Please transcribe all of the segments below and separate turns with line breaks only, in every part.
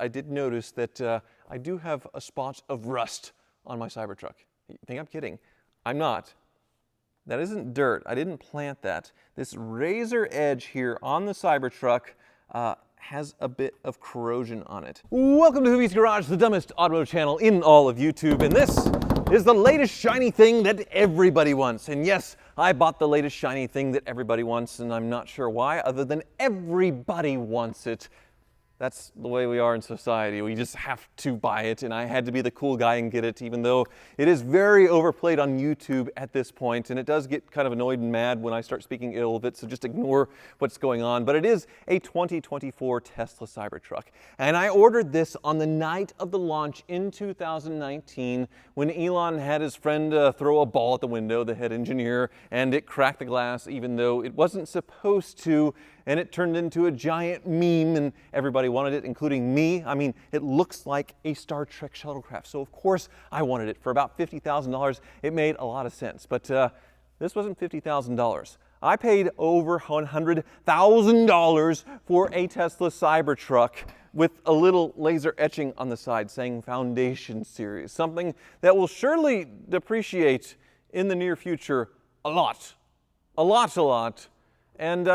I did notice that I do have a spot of rust on my Cybertruck. You think I'm kidding? I'm not. That isn't dirt. I didn't plant that. This razor edge here on the Cybertruck has a bit of corrosion on it. Welcome to Hoovie's Garage, the dumbest automotive channel in all of YouTube, and this is the latest shiny thing that everybody wants. And yes, I bought the latest shiny thing that everybody wants, and I'm not sure why, other than everybody wants it. That's the way we are in society. We just have to buy it, and I had to be the cool guy and get it, even though it is very overplayed on YouTube at this point, and it does get kind of annoyed and mad when I start speaking ill of it, so just ignore what's going on. But it is a 2024 Tesla Cybertruck, and I ordered this on the night of the launch in 2019 when Elon had his friend throw a ball at the window, the head engineer, and it cracked the glass even though it wasn't supposed to, and it turned into a giant meme, and everybody wanted it, including me. I mean, it looks like a Star Trek shuttlecraft, so of course I wanted it. For about $50,000, it made a lot of sense, but this wasn't $50,000. I paid over $100,000 for a Tesla Cybertruck with a little laser etching on the side saying Foundation Series, something that will surely depreciate in the near future a lot, and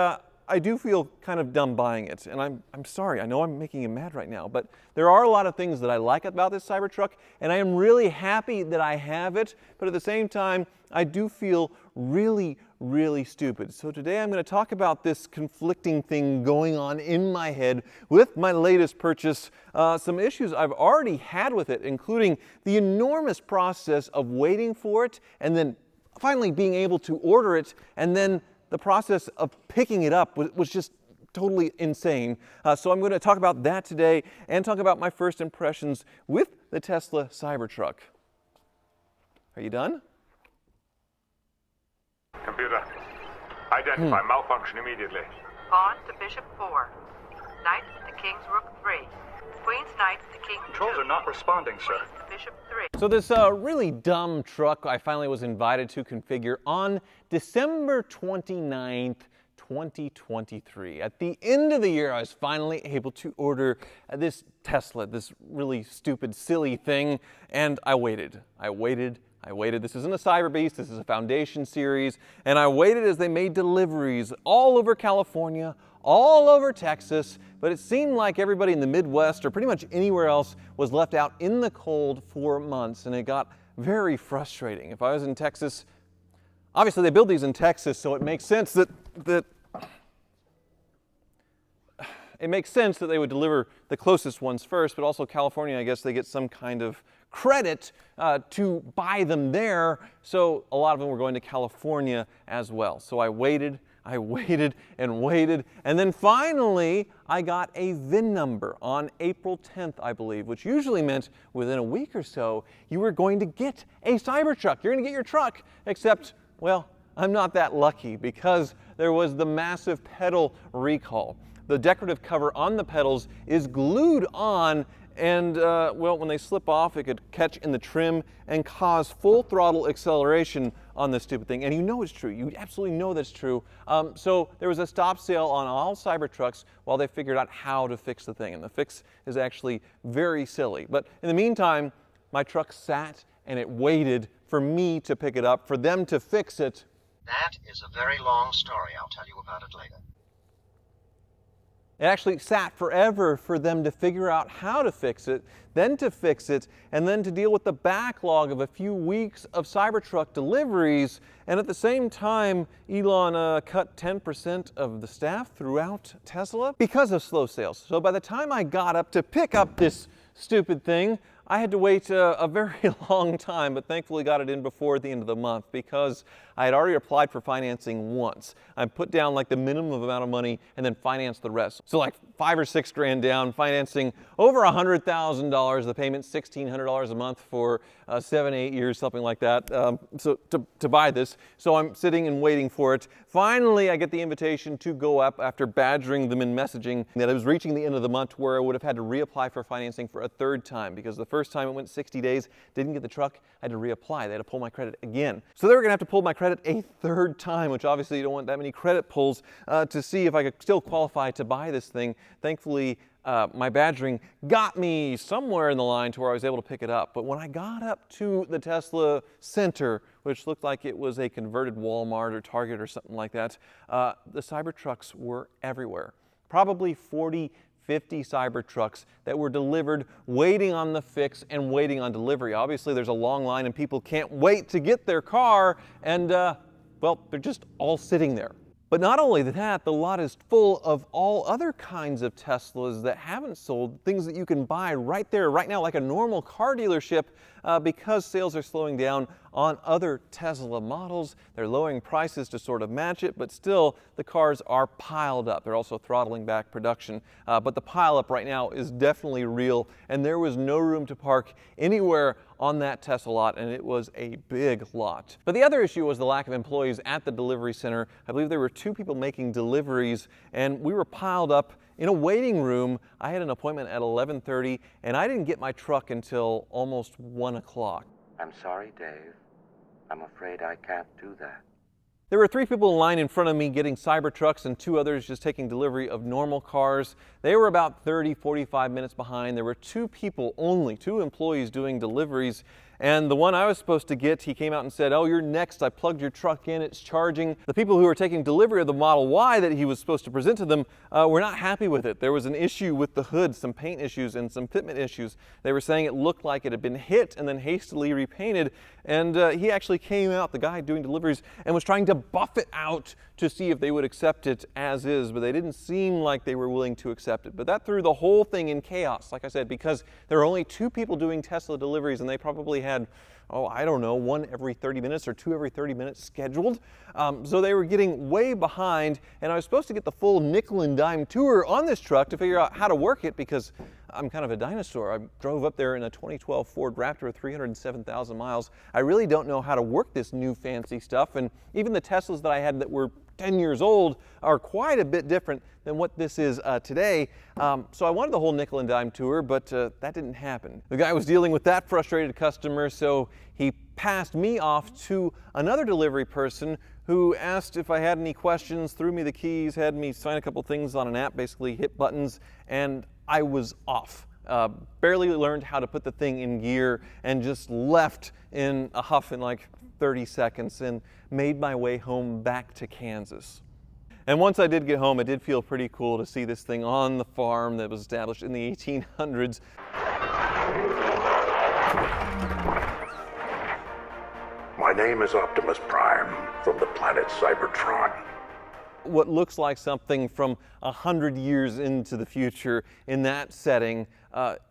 I do feel kind of dumb buying it, and I'm sorry, I know I'm making you mad right now, but there are a lot of things that I like about this Cybertruck, and I am really happy that I have it, but at the same time, I do feel really stupid. So today I'm going to talk about this conflicting thing going on in my head with my latest purchase, some issues I've already had with it, including the enormous process of waiting for it, and then finally being able to order it, and then the process of picking it up was just totally insane. So I'm going to talk about that today and talk about my first impressions with the Tesla Cybertruck. Are you done?
Computer, identify malfunction immediately.
Pawn to bishop 4. Knight to king's rook 3. Queen's knight to king 2.
Controls are not responding, sir.
Queen to bishop 3.
So this really dumb truck I finally was invited to configure on December 29th, 2023. At the end of the year, I was finally able to order this Tesla, this really stupid, silly thing, and I waited. This isn't a Cyber Beast, this is a Foundation Series, and I waited as they made deliveries all over California, all over Texas, but it seemed like everybody in the Midwest or pretty much anywhere else was left out in the cold for months, and it got very frustrating. If I was in Texas, obviously they build these in Texas, so it makes sense that they would deliver the closest ones first, but also California, I guess they get some kind of credit to buy them there, so a lot of them were going to California as well. So I waited, and then finally I got a VIN number on April 10th, I believe, which usually meant within a week or so you were going to get a Cybertruck. You're going to get your truck, except, well, I'm not that lucky because there was the massive pedal recall. The decorative cover on the pedals is glued on, and well, when they slip off, it could catch in the trim and cause full throttle acceleration on this stupid thing. And you know it's true. You absolutely know that's true. So there was a stop sale on all Cybertrucks while they figured out how to fix the thing. And the fix is actually very silly. But in the meantime, my truck sat and it waited for me to pick it up, for them to fix it.
That is a very long story. I'll tell you about it later.
It actually sat forever for them to figure out how to fix it, then to fix it, and then to deal with the backlog of a few weeks of Cybertruck deliveries. And at the same time, Elon cut 10% of the staff throughout Tesla because of slow sales. So by the time I got up to pick up this stupid thing, I had to wait a very long time, but thankfully got it in before the end of the month because I had already applied for financing once. I put down like the minimum amount of money and then financed the rest. So like $5 or $6 grand down, financing over $100,000. The payment's $1,600 a month for 7-8 years, something like that. So to buy this. So I'm sitting and waiting for it. Finally, I get the invitation to go up after badgering them in messaging that I was reaching the end of the month where I would have had to reapply for financing for a third time because the first time it went 60 days, didn't get the truck, I had to reapply. They had to pull my credit again. So they were gonna have to pull my credit a third time, which obviously you don't want that many credit pulls to see if I could still qualify to buy this thing. Thankfully, my badgering got me somewhere in the line to where I was able to pick it up. But when I got up to the Tesla Center, which looked like it was a converted Walmart or Target or something like that, the Cybertrucks were everywhere. Probably 40, 50 Cybertrucks that were delivered, waiting on the fix and waiting on delivery. Obviously, there's a long line and people can't wait to get their car, and well, they're just all sitting there. But not only that, the lot is full of all other kinds of Teslas that haven't sold, things that you can buy right there, right now, like a normal car dealership, because sales are slowing down on other Tesla models. They're lowering prices to sort of match it, but still the cars are piled up. They're also throttling back production. But the pileup right now is definitely real, and there was no room to park anywhere on that Tesla lot, and it was a big lot. But the other issue was the lack of employees at the delivery center. I believe there were 2 people making deliveries, and we were piled up in a waiting room. I had an appointment at 11:30, and I didn't get my truck until almost 1 o'clock.
I'm sorry, Dave. I'm afraid I can't do that.
There were 3 people in line in front of me getting Cybertrucks and 2 others just taking delivery of normal cars. They were about 30, 45 minutes behind. There were 2 people only, 2 employees doing deliveries. And the one I was supposed to get, he came out and said, "Oh, you're next. I plugged your truck in. It's charging." The people who were taking delivery of the Model Y that he was supposed to present to them were not happy with it. There was an issue with the hood, some paint issues and some fitment issues. They were saying it looked like it had been hit and then hastily repainted. And he actually came out, the guy doing deliveries, and was trying to buff it out to see if they would accept it as is, but they didn't seem like they were willing to accept it. But that threw the whole thing in chaos, like I said, because there were only 2 people doing Tesla deliveries, and they probably had, oh, I don't know, 1 every 30 minutes or 2 every 30 minutes scheduled. So they were getting way behind, and I was supposed to get the full nickel and dime tour on this truck to figure out how to work it, because I'm kind of a dinosaur. I drove up there in a 2012 Ford Raptor with 307,000 miles. I really don't know how to work this new fancy stuff, and even the Teslas that I had that were 10 years old are quite a bit different than what this is today. So I wanted the whole nickel and dime tour, but that didn't happen. The guy was dealing with that frustrated customer, so he passed me off to another delivery person who asked if I had any questions, threw me the keys, had me sign a couple things on an app, basically hit buttons, and I was off. Barely learned how to put the thing in gear and just left in a huff in like 30 seconds and made my way home back to Kansas. And once I did get home, it did feel pretty cool to see this thing on the farm that was established in the 1800s.
My name is Optimus Prime from the planet Cybertron.
What looks like something from 100 years into the future in that setting,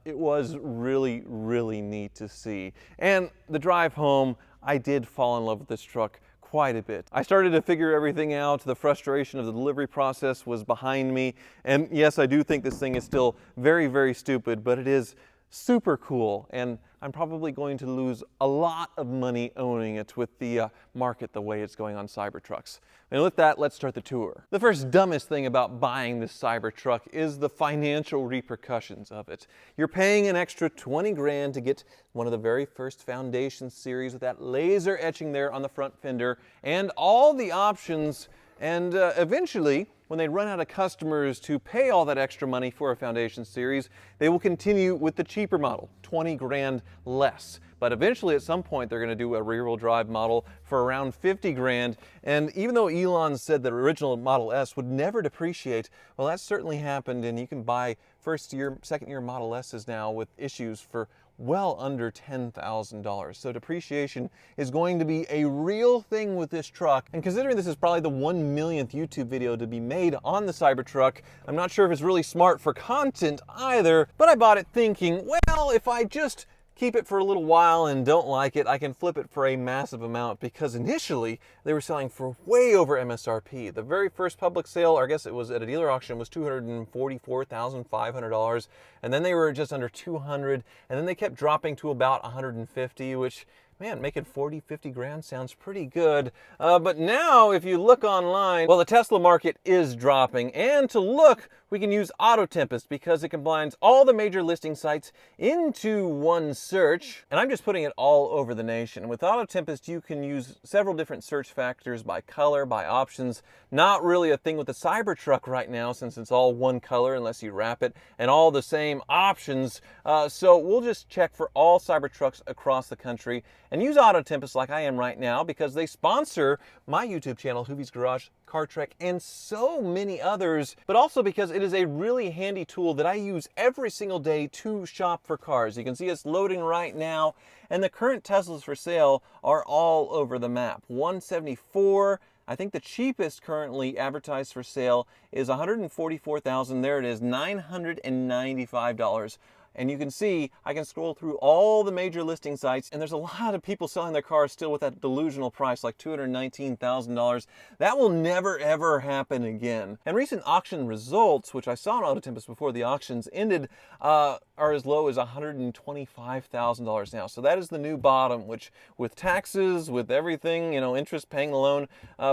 it was really, really neat to see. And the drive home, I did fall in love with this truck quite a bit. I started to figure everything out. The frustration of the delivery process was behind me. And yes, I do think this thing is still very, very stupid, but it is super cool. And I'm probably going to lose a lot of money owning it with the market the way it's going on Cybertrucks. And with that, let's start the tour. The first dumbest thing about buying this Cybertruck is the financial repercussions of it. You're paying an extra 20 grand to get one of the very first Foundation series with that laser etching there on the front fender and all the options, and eventually, when they run out of customers to pay all that extra money for a Foundation series, they will continue with the cheaper model, 20 grand less. But eventually, at some point, they're going to do a rear-wheel drive model for around 50 grand. And even though Elon said the original Model S would never depreciate, well, that certainly happened, and you can buy first-year, second-year Model S's now with issues for well under $10,000. So depreciation is going to be a real thing with this truck. And considering this is probably the 1 millionth YouTube video to be made on the Cybertruck, I'm not sure if it's really smart for content either, but I bought it thinking, well, if I just keep it for a little while and don't like it, I can flip it for a massive amount, because initially they were selling for way over MSRP. The very first public sale, or I guess it was at a dealer auction, was $244,500, and then they were just under $200, and then they kept dropping to about $150, which man, making 40, 50 grand sounds pretty good. But now, if you look online, well, the Tesla market is dropping. And to look, we can use Auto Tempest because it combines all the major listing sites into one search. And I'm just putting it all over the nation. With Auto Tempest, you can use several different search factors by color, by options. Not really a thing with the Cybertruck right now, since it's all one color unless you wrap it, and all the same options. So we'll just check for all Cybertrucks across the country and use Auto Tempest like I am right now because they sponsor my YouTube channel, Hoovie's Garage, Car Trek, and so many others, but also because it is a really handy tool that I use every single day to shop for cars. You can see it's loading right now, and the current Teslas for sale are all over the map. 174. I think the cheapest currently advertised for sale is $144,000. There it is, $995. And you can see, I can scroll through all the major listing sites, and there's a lot of people selling their cars still with that delusional price, like $219,000. That will never, ever happen again. And recent auction results, which I saw on Auto Tempest before the auctions ended, are as low as $125,000 now. So that is the new bottom, which with taxes, with everything, you know, interest, paying the loan,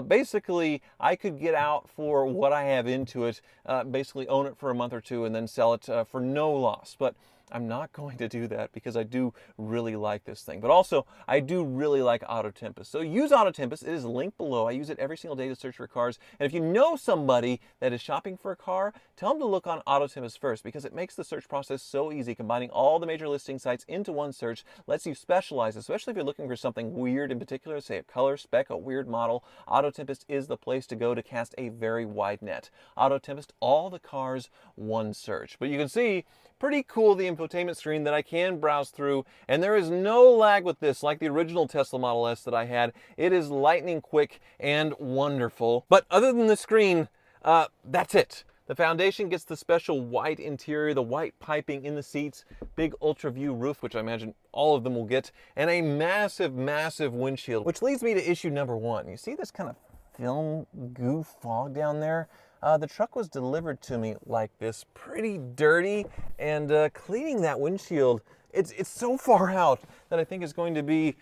basically I could get out for what I have into it, basically own it for a month or two and then sell it for no loss. But I'm not going to do that because I do really like this thing. But also, I do really like Auto Tempest. So use Auto Tempest. It is linked below. I use it every single day to search for cars. And if you know somebody that is shopping for a car, tell them to look on Auto Tempest first because it makes the search process so easy. Combining all the major listing sites into one search lets you specialize, especially if you're looking for something weird in particular, say a color, spec, a weird model. Auto Tempest is the place to go to cast a very wide net. Auto Tempest, all the cars, one search. But you can see, pretty cool, the infotainment screen that I can browse through, and there is no lag with this like the original Tesla Model S that I had. It is lightning quick and wonderful. But other than the screen, that's it. The Foundation gets the special white interior, the white piping in the seats, big ultra view roof, which I imagine all of them will get, and a massive, massive windshield, which leads me to issue number one. You see this kind of film goo fog down there? The truck was delivered to me like this, pretty dirty, and cleaning that windshield, it's so far out that I think it's going to be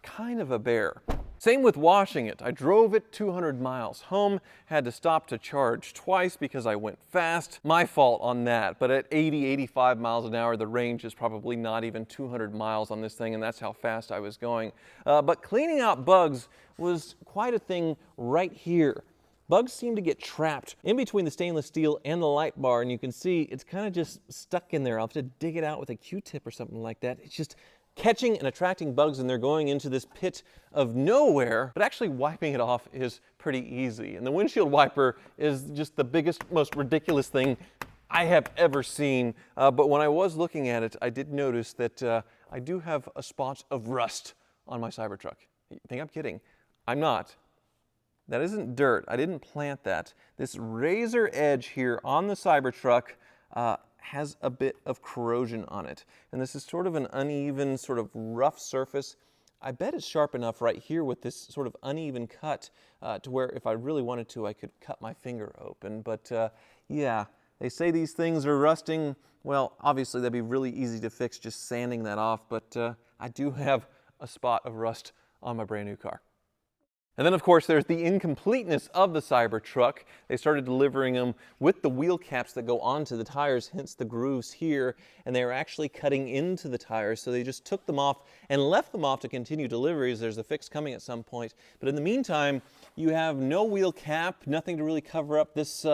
kind of a bear. Same with washing it. I drove it 200 miles home, had to stop to charge twice because I went fast. My fault on that, but at 80, 85 miles an hour, the range is probably not even 200 miles on this thing, and that's how fast I was going. But cleaning out bugs was quite a thing right here. Bugs seem to get trapped in between the stainless steel and the light bar, and you can see it's kind of just stuck in there. I'll have to dig it out with a Q-tip or something like that. It's just catching and attracting bugs, and they're going into this pit of nowhere, but actually wiping it off is pretty easy. And the windshield wiper is just the biggest, most ridiculous thing I have ever seen. But when I was looking at it, I did notice that I do have a spot of rust on my Cybertruck. You think I'm kidding? I'm not. That isn't dirt. I didn't plant that. This razor edge here on the Cybertruck has a bit of corrosion on it. And this is sort of an uneven, sort of rough surface. I bet it's sharp enough right here with this sort of uneven cut to where if I really wanted to, I could cut my finger open. But yeah, they say these things are rusting. Well, obviously that'd be really easy to fix just sanding that off, but I do have a spot of rust on my brand new car. And then, of course, there's the incompleteness of the Cybertruck. They started delivering them with the wheel caps that go onto the tires, hence the grooves here, and they were actually cutting into the tires, so they just took them off and left them off to continue deliveries. There's a fix coming at some point. But in the meantime, you have no wheel cap, nothing to really cover up this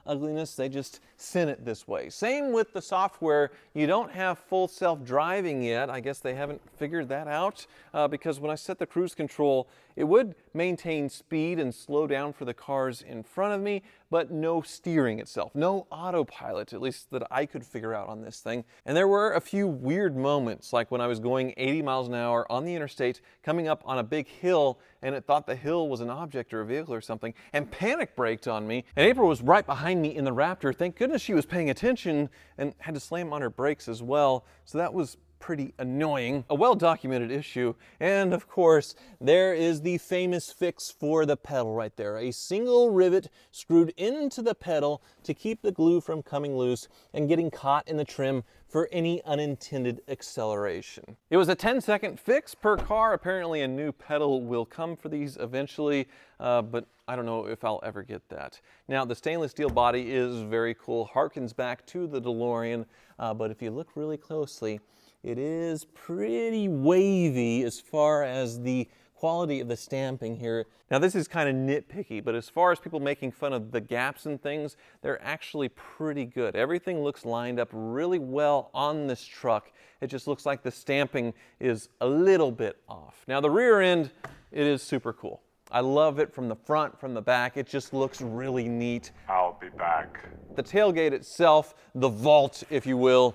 ugliness. They just sent it this way. Same with the software. You don't have full self-driving yet. I guess they haven't figured that out because when I set the cruise control, it would maintain speed and slow down for the cars in front of me, but no steering itself, no autopilot, at least that I could figure out on this thing. And there were a few weird moments, like when I was going 80 miles an hour on the interstate, coming up on a big hill, and it thought the hill was an object or a vehicle or something, and panic braked on me. And April was right behind me in the Raptor. Thank goodness she was paying attention and had to slam on her brakes as well. So that was pretty annoying. A well-documented issue. And of course, there is the famous fix for the pedal right there. A single rivet screwed into the pedal to keep the glue from coming loose and getting caught in the trim for any unintended acceleration. It was a 10-second fix per car. Apparently a new pedal will come for these eventually, but I don't know if I'll ever get that. Now, the stainless steel body is very cool, harkens back to the DeLorean, but if you look really closely, it is pretty wavy as far as the quality of the stamping here. Now, this is kind of nitpicky, but as far as people making fun of the gaps and things, they're actually pretty good. Everything looks lined up really well on this truck. It just looks like the stamping is a little bit off. Now, the rear end, it is super cool. I love it from the front, from the back. It just looks really neat.
I'll be back.
The tailgate itself, the vault, if you will,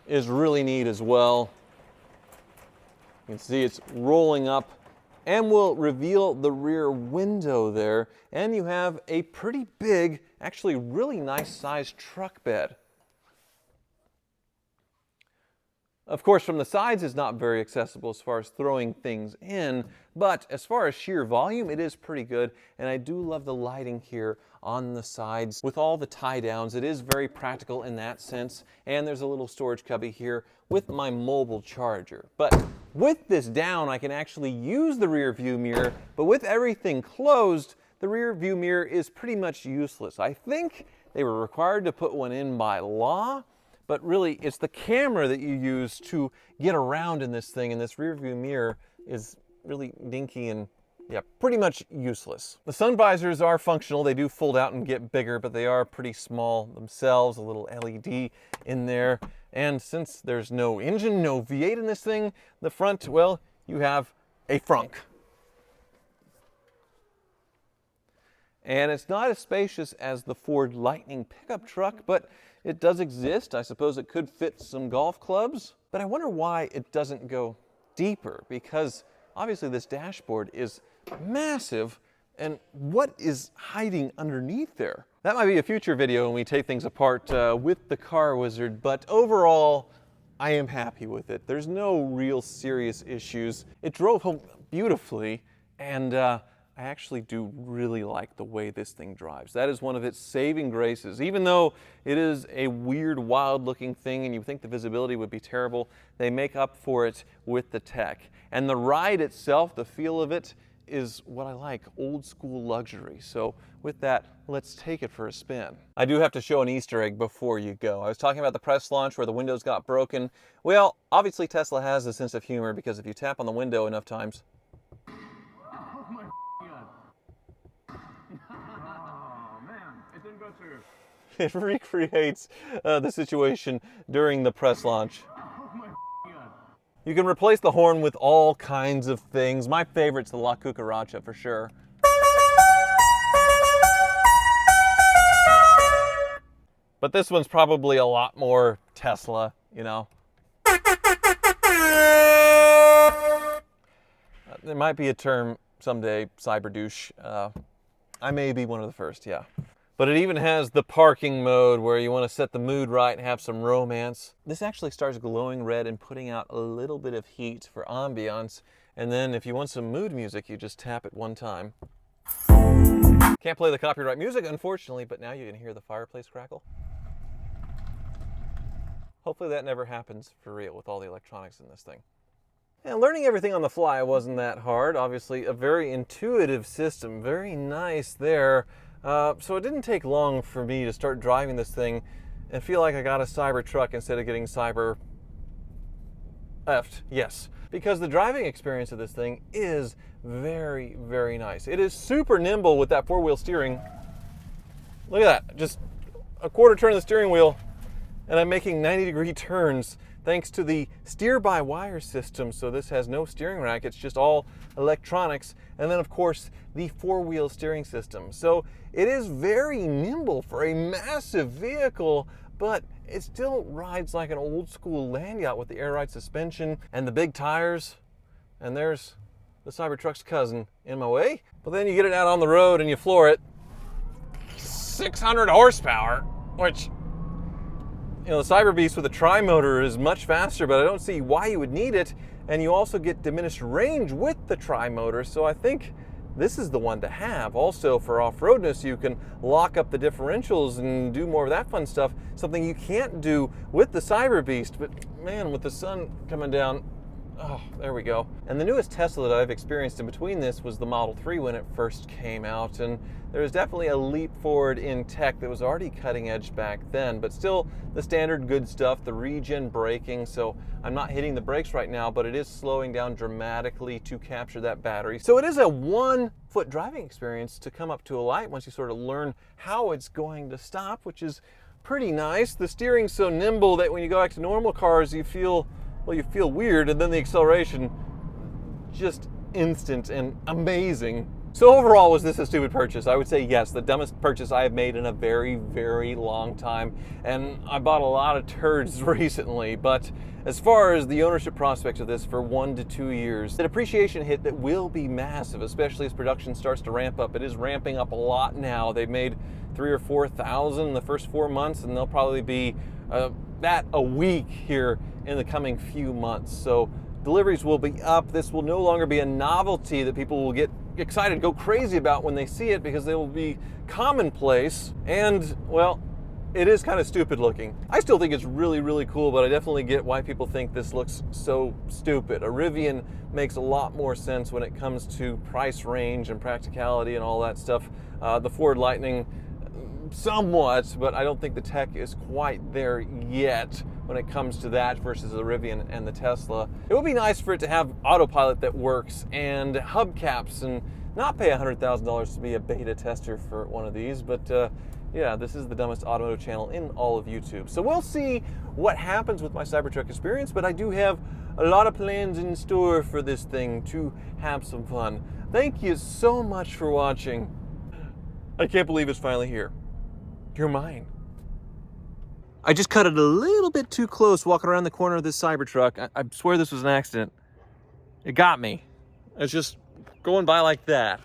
is really neat as well. You can see it's rolling up and will reveal the rear window there. And you have a pretty big, actually really nice sized truck bed. Of course, from the sides it's not very accessible as far as throwing things in, but as far as sheer volume, it is pretty good. And I do love the lighting here on the sides with all the tie downs. It is very practical in that sense. And there's a little storage cubby here with my mobile charger. But with this down, I can actually use the rear view mirror, but with everything closed, the rear view mirror is pretty much useless. I think they were required to put one in by law, but really it's the camera that you use to get around in this thing, and this rear view mirror is really dinky and yeah, pretty much useless. The sun visors are functional. They do fold out and get bigger, but they are pretty small themselves, a little LED in there. And since there's no engine, no V8 in this thing, the front, well, you have a frunk. And it's not as spacious as the Ford Lightning pickup truck, but it does exist. I suppose it could fit some golf clubs. But I wonder why it doesn't go deeper, because obviously this dashboard is massive, and what is hiding underneath there? That might be a future video when we take things apart with the Car Wizard, but overall, I am happy with it. There's no real serious issues. It drove home beautifully, and I actually do really like the way this thing drives. That is one of its saving graces. Even though it is a weird, wild-looking thing and you think the visibility would be terrible, they make up for it with the tech. And the ride itself, the feel of it, is what I like, old school luxury. So with that, let's take it for a spin. I do have to show an Easter egg before you go. I was talking about the press launch where the windows got broken. Well, obviously Tesla has a sense of humor, because if you tap on the window enough times,
Oh my God. Oh man, it didn't go through.
it recreates the situation during the press launch.
Oh my God.
You can replace the horn with all kinds of things. My favorite's the La Cucaracha for sure. But this one's probably a lot more Tesla, you know. There might be a term someday, cyberdouche. I may be one of the first, yeah. But it even has the parking mode where you want to set the mood right and have some romance. This actually starts glowing red and putting out a little bit of heat for ambiance. And then if you want some mood music, you just tap it one time. Can't play the copyright music, unfortunately, but now you can hear the fireplace crackle. Hopefully that never happens for real with all the electronics in this thing. And learning everything on the fly wasn't that hard. Obviously, a very intuitive system, very nice there. So it didn't take long for me to start driving this thing and feel like I got a Cybertruck instead of getting cyber effed. Yes, because the driving experience of this thing is very, very nice. It is super nimble with that four-wheel steering. Look at that, just a quarter turn of the steering wheel and I'm making 90-degree turns thanks to the steer-by-wire system. So this has no steering rack, it's just all electronics. And then of course, the four-wheel steering system. So it is very nimble for a massive vehicle, but it still rides like an old school land yacht with the air ride suspension and the big tires. And there's the Cybertruck's cousin in my way. But then you get it out on the road and you floor it. 600 horsepower, which, you know, the Cyber Beast with a tri-motor is much faster, but I don't see why you would need it. And you also get diminished range with the tri-motor. So I think this is the one to have. Also for off-roadness, you can lock up the differentials and do more of that fun stuff, something you can't do with the Cyber Beast. But man, with the sun coming down, oh, there we go. And the newest Tesla that I've experienced in between this was the Model 3 when it first came out, and there was definitely a leap forward in tech that was already cutting edge back then, but still the standard good stuff, the regen braking. So I'm not hitting the brakes right now, but it is slowing down dramatically to capture that battery. So it is a one-foot driving experience to come up to a light once you sort of learn how it's going to stop, which is pretty nice. The steering's so nimble that when you go back to normal cars, you feel weird, and then the acceleration, just instant and amazing. So overall, was this a stupid purchase? I would say yes, the dumbest purchase I have made in a very, very long time. And I bought a lot of turds recently, but as far as the ownership prospects of this for 1 to 2 years, the depreciation hit that will be massive, especially as production starts to ramp up. It is ramping up a lot now. They've made 3,000 or 4,000 in the first 4 months, and they'll probably be that a week here in the coming few months. So deliveries will be up. This will no longer be a novelty that people will get excited, go crazy about when they see it, because they will be commonplace. And well, it is kind of stupid looking. I still think it's really, really cool, but I definitely get why people think this looks so stupid. A Rivian makes a lot more sense when it comes to price range and practicality and all that stuff. The Ford Lightning, somewhat, but I don't think the tech is quite there yet when it comes to that versus the Rivian and the Tesla. It would be nice for it to have autopilot that works and hubcaps, and not pay $100,000 to be a beta tester for one of these. But yeah, this is the dumbest automotive channel in all of YouTube. So we'll see what happens with my Cybertruck experience, but I do have a lot of plans in store for this thing to have some fun. Thank you so much for watching. I can't believe it's finally here. You're mine. I just cut it a little bit too close walking around the corner of this Cybertruck. I swear this was an accident. It got me. It's just going by like that.